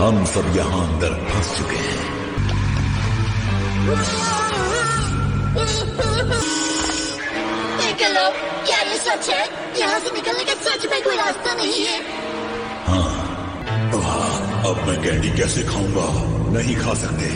हम सब यहाँ अंदर फंस चुके हैं। निकलो, क्या ये सच है? यहाँ से निकलने का सच में कोई रास्ता नहीं है। अब मैं कैंडी कैसे खाऊंगा? नहीं खा सकते।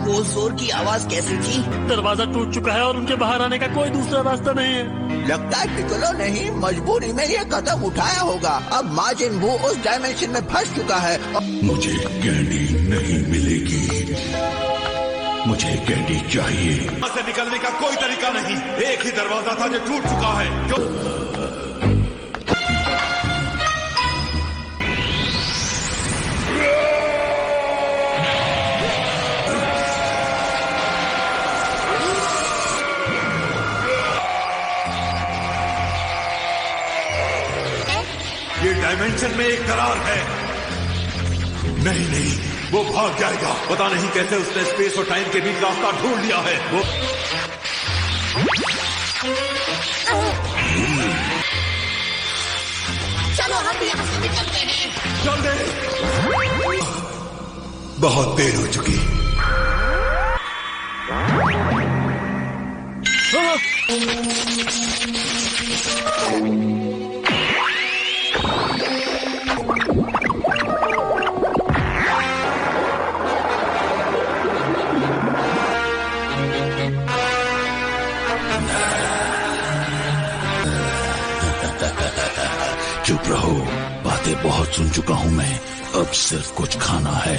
वो जोर की आवाज कैसी थी? दरवाजा टूट चुका है और उनके बाहर आने का कोई दूसरा रास्ता नहीं है। लगता है पिकोलो नहीं, मजबूरी में ये कदम उठाया होगा। अब माजिन बू उस डायमेंशन में फंस चुका है। मुझे कैंडी नहीं मिलेगी, मुझे कैंडी चाहिए। यहाँ से निकलने का कोई तरीका नहीं। एक ही दरवाजा था जो टूट चुका है। ये डायमेंशन में एक दरार है। नहीं, वो भाग जाएगा। पता नहीं कैसे उसने स्पेस और टाइम के बीच रास्ता ढूंढ लिया है। वो चलो हम यहाँ से निकलते हैं। जल्दी, बहुत देर हो चुकी। चुप रहो, बातें बहुत सुन चुका हूँ मैं। अब सिर्फ कुछ खाना है।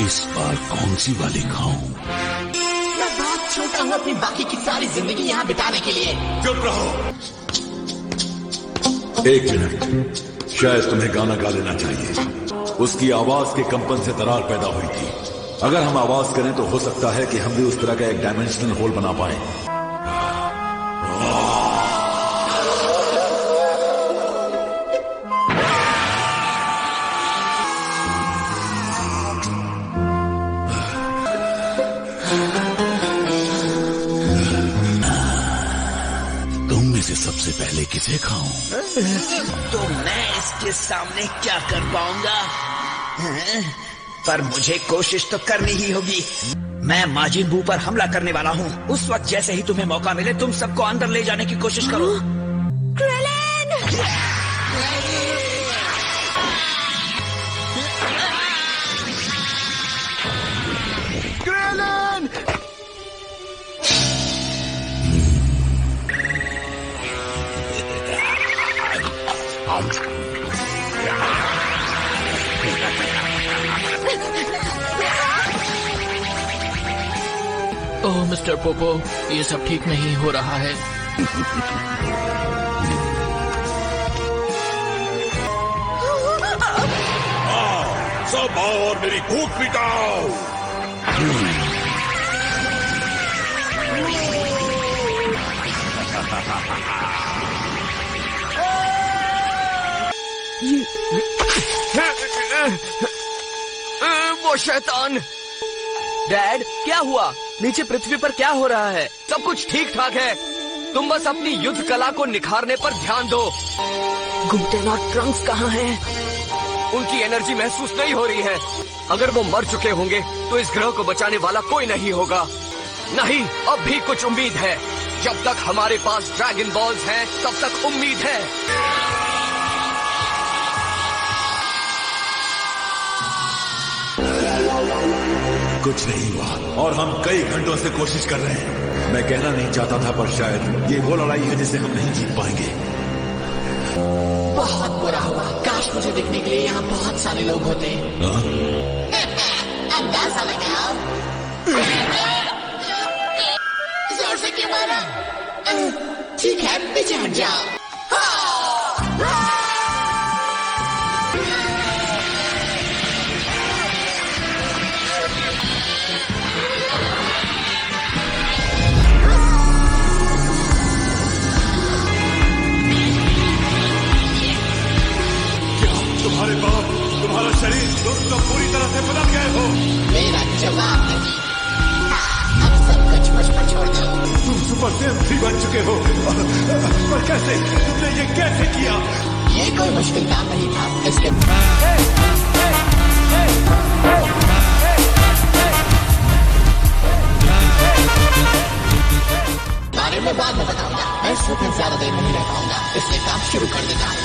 इस बार कौन सी वाली खाऊं? मैं बहुत छोटा हूँ अपनी बाकी की सारी जिंदगी यहाँ बिताने के लिए। चुप रहो। एक मिनट, शायद तुम्हें गाना गा लेना चाहिए। उसकी आवाज के कंपन से दरार पैदा हुई थी। अगर हम आवाज करें तो हो सकता है कि हम भी उस तरह का एक डायमेंशनल होल बना पाए। से सबसे पहले किसे खाऊं? तो मैं इसके सामने क्या कर पाऊंगा? पर मुझे कोशिश तो करनी ही होगी। मैं माजिन बू पर हमला करने वाला हूँ। उस वक्त जैसे ही तुम्हें मौका मिले, तुम सबको अंदर ले जाने की कोशिश करो। ओह मिस्टर पोपो, ये सब ठीक नहीं हो रहा है। सब आओ और मेरी भूख मिटाओ। वो शैतान! डैड, क्या हुआ? नीचे पृथ्वी पर क्या हो रहा है? सब कुछ ठीक ठाक है। तुम बस अपनी युद्ध कला को निखारने पर ध्यान दो। गुंटेन और ट्रंक्स कहाँ हैं? उनकी एनर्जी महसूस नहीं हो रही है। अगर वो मर चुके होंगे तो इस ग्रह को बचाने वाला कोई नहीं होगा। नहीं, अब भी कुछ उम्मीद है। जब तक हमारे पास ड्रैगन बॉल्स हैं, तब तक उम्मीद है। कुछ नहीं हुआ और हम कई घंटों से कोशिश कर रहे हैं। मैं कहना नहीं चाहता था, पर शायद ये वो लड़ाई है जिसे हम नहीं जीत पाएंगे। बहुत बुरा हुआ। काश मुझे देखने के लिए यहाँ बहुत सारे लोग होते। अंदाजा लगाओ। जोर से क्यों मारा? ठीक है, पीछे हट जाओ। तुम्हारे बाप, तुम्हारा शरीर, तुम तो पूरी तरह से बदल गए हो। मेरा जवाब नहीं। अब सब कुछ मुझ पर छोड़ दो। तुम सुपर सेम 3 बन चुके हो। पर कैसे? तुमने ये कैसे किया? ये कोई मुश्किल काम नहीं था। इसके बारे में बाद में बताऊंगा। मैं सूट में ज्यादा देर नहीं रह पाऊंगा, इसलिए काम शुरू कर देता हूँ।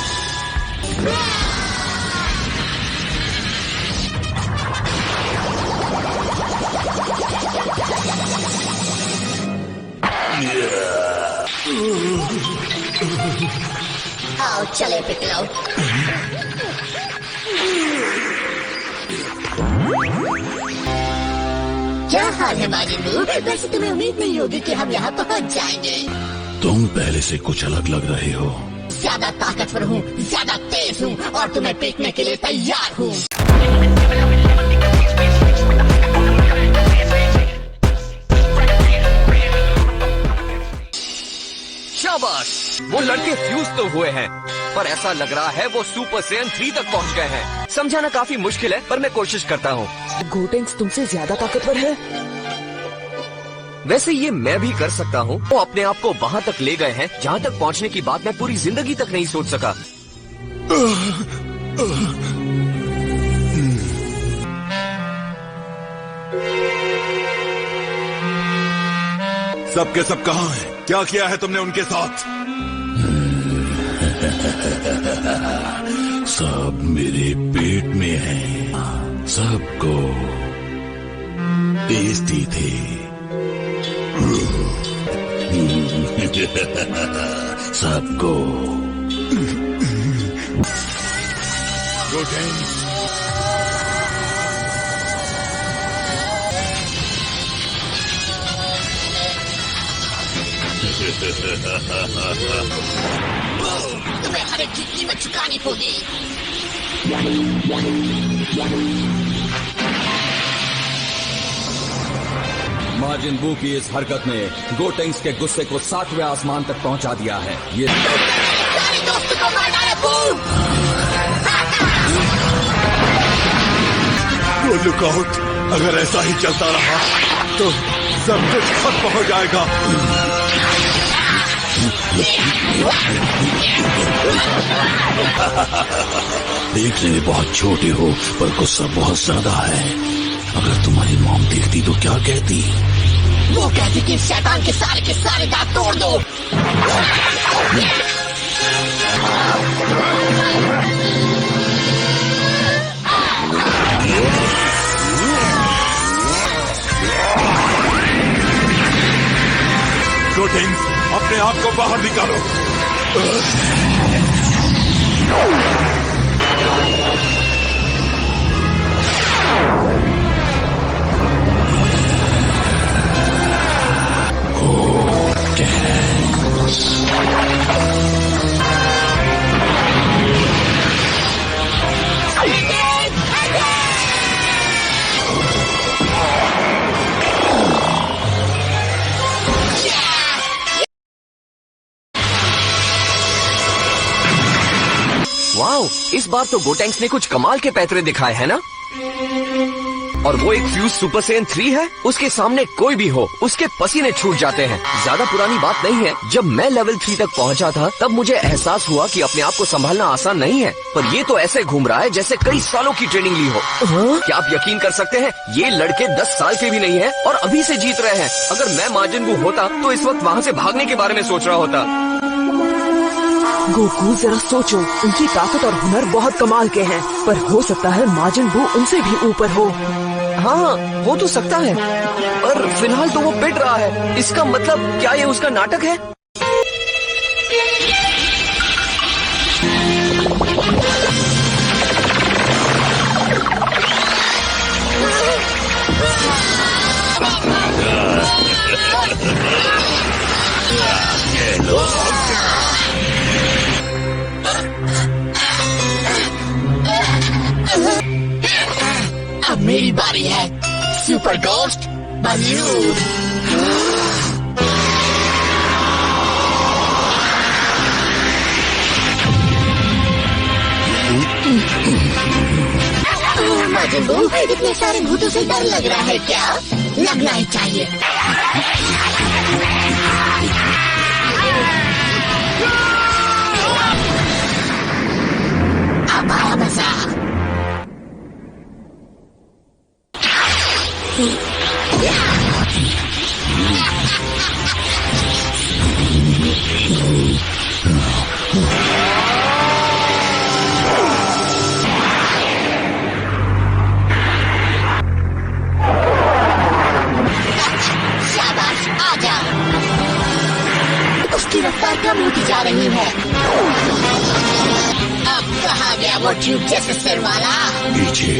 आओ चले पिकलो। क्या हाल है माजिद बू? वैसे तुम्हें उम्मीद नहीं होगी कि हम यहाँ पहुँच जाएंगे। तुम पहले से कुछ अलग लग रहे हो। ज्यादा ताकतवर हूँ, ज्यादा तेज हूँ और तुम्हें पीटने के लिए तैयार हूँ। शाबाश, वो लड़के फ्यूज तो हुए हैं, पर ऐसा लग रहा है वो सुपर सेयन 3 तक पहुंच गए हैं। समझाना काफी मुश्किल है, पर मैं कोशिश करता हूँ। गोटेंक्स तुमसे ज्यादा ताकतवर है। वैसे ये मैं भी कर सकता हूँ। वो अपने आप को वहाँ तक ले गए हैं जहाँ तक पहुँचने की बात मैं पूरी जिंदगी तक नहीं सोच सका। सब के सब कहाँ हैं? क्या किया है तुमने उनके साथ? सब मेरे पेट में हैं। सबको टेस्टी थे। सबको। गोटेंक्स, तुम्हें हर एक की कीमत चुकानी होगी। माजिन बू की इस हरकत ने गोटेंक्स के गुस्से को 7वें आसमान तक पहुंचा दिया है। ये सारे दोस्तों को मार डाला बू। Look out. अगर ऐसा ही चलता रहा तो सब कुछ खत्म हो जाएगा। देखने में बहुत छोटे हो, पर गुस्सा बहुत ज्यादा है। अगर तुम्हारी मॉम देखती तो क्या कहती? वो कहती कि शैतान के सारे दांत तोड़ दो। गोटेंक्स, अपने आप को बाहर निकालो। वाओ, इस बार तो गोटेंक्स ने कुछ कमाल के पैतरे दिखाए हैं ना। और वो एक फ्यूज सुपर सेयन 3 है। उसके सामने कोई भी हो, उसके पसीने छूट जाते हैं। ज्यादा पुरानी बात नहीं है, जब मैं लेवल 3 तक पहुंचा था तब मुझे एहसास हुआ कि अपने आप को संभालना आसान नहीं है। पर ये तो ऐसे घूम रहा है जैसे कई सालों की ट्रेनिंग ली हो। क्या आप यकीन कर सकते हैं, ये लड़के 10 साल के भी नहीं है और अभी से जीत रहे हैं। अगर मैं माजिन बू होता तो इस वक्त वहाँ से भागने के बारे में सोच रहा होता। गोकू, जरा सोचो, उनकी ताकत और हुनर बहुत कमाल के हैं, पर हो सकता है माजिन बू उनसे भी ऊपर हो। हाँ, हो तो सकता है, पर फिलहाल तो वो पिट रहा है। इसका मतलब क्या ये उसका नाटक है? अब मेरी बारी है। Super ghost balloon. माजिन बू, इतने सारे भूतों से डर लग रहा है क्या? लगना ही चाहिए। शाबाश, आजा। उसकी रफ्तार कम होती जा रही है। अब कहाँ गया वो ट्यूब जैसे सिर वाला? पीछे।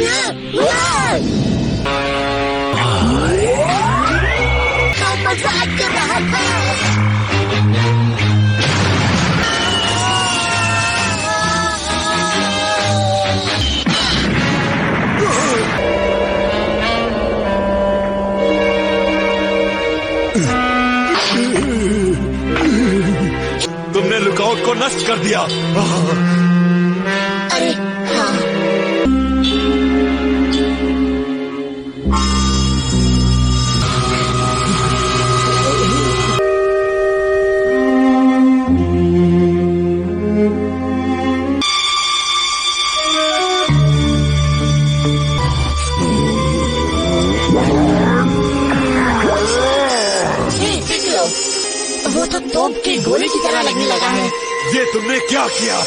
मजाक कर रहा था। तुमने लुकआउट को नष्ट कर दिया। अरे हाँ। वो तो तोप के गोले की तरह लगने लगा है। ये तुमने क्या किया?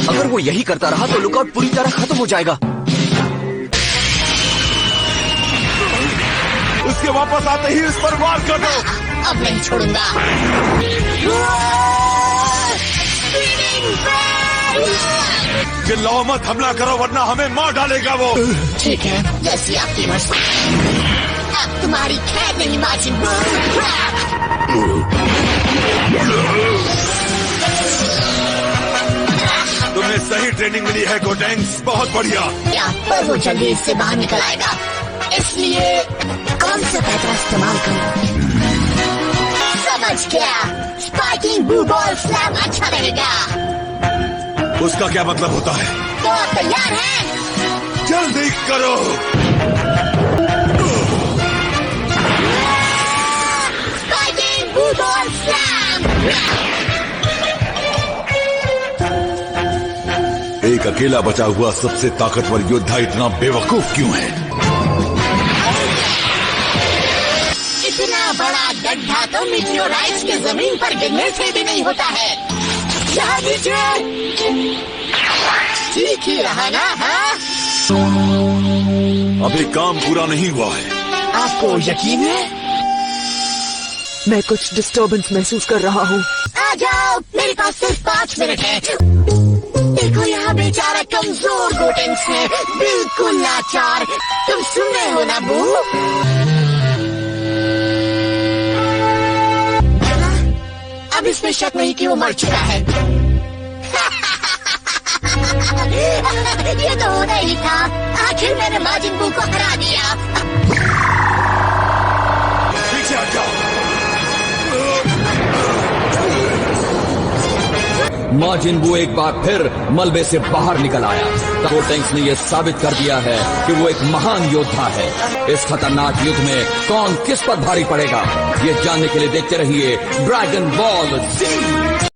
अगर वो यही करता रहा तो लुकआउट पूरी तरह खत्म हो जाएगा। उसके वापस आते ही उस पर वार कर दो। अब नहीं छोड़ूंगा। चिल्लाओ मत, हमला करो वरना हमें मार डालेगा वो। ठीक है, जैसी आपकी मर्जी। अब तुम्हारी खैर नहीं माजिन बू। तुम्हें सही ट्रेनिंग मिली है गोटेंग्स, बहुत बढ़िया। या पर वो जल्दी इससे बाहर निकल आएगा, इसलिए कौन सा पैसा इस्तेमाल करूं? समझ गया, स्पाइकिंग बू बॉल स्लैम अच्छा रहेगा। उसका क्या मतलब होता है? तो आप तैयार हैं? जल्दी करो। स्पाइकिंग बू बॉल स्लैम। एक अकेला बचा हुआ सबसे ताकतवर योद्धा इतना बेवकूफ क्यों है? इतना बड़ा गड्ढा तो मीटियोराइट्स के जमीन पर गिरने से भी नहीं होता है। यहाँ नीचे ठीक ही रहा ना? हाँ? अभी काम पूरा नहीं हुआ है। आपको यकीन है? मैं कुछ डिस्टर्बेंस महसूस कर रहा हूँ। आ जाओ, मेरे पास सिर्फ 5 मिनट है। देखो यहाँ बेचारा कमजोर गोटेंग्स है, बिल्कुल लाचार। तुम सुन रहे हो ना बू? अब इसमें शक नहीं कि वो मर चुका है। ये तो होना ही था। आखिर मैंने माजिन बू को हरा दिया। पीछे हट जाओ। माजिन बू एक बार फिर मलबे से बाहर निकल आया। गोटेंग्स ने यह साबित कर दिया है कि वो एक महान योद्धा है। इस खतरनाक युद्ध में कौन किस पर भारी पड़ेगा, ये जानने के लिए देखते रहिए ड्रैगन बॉल Z।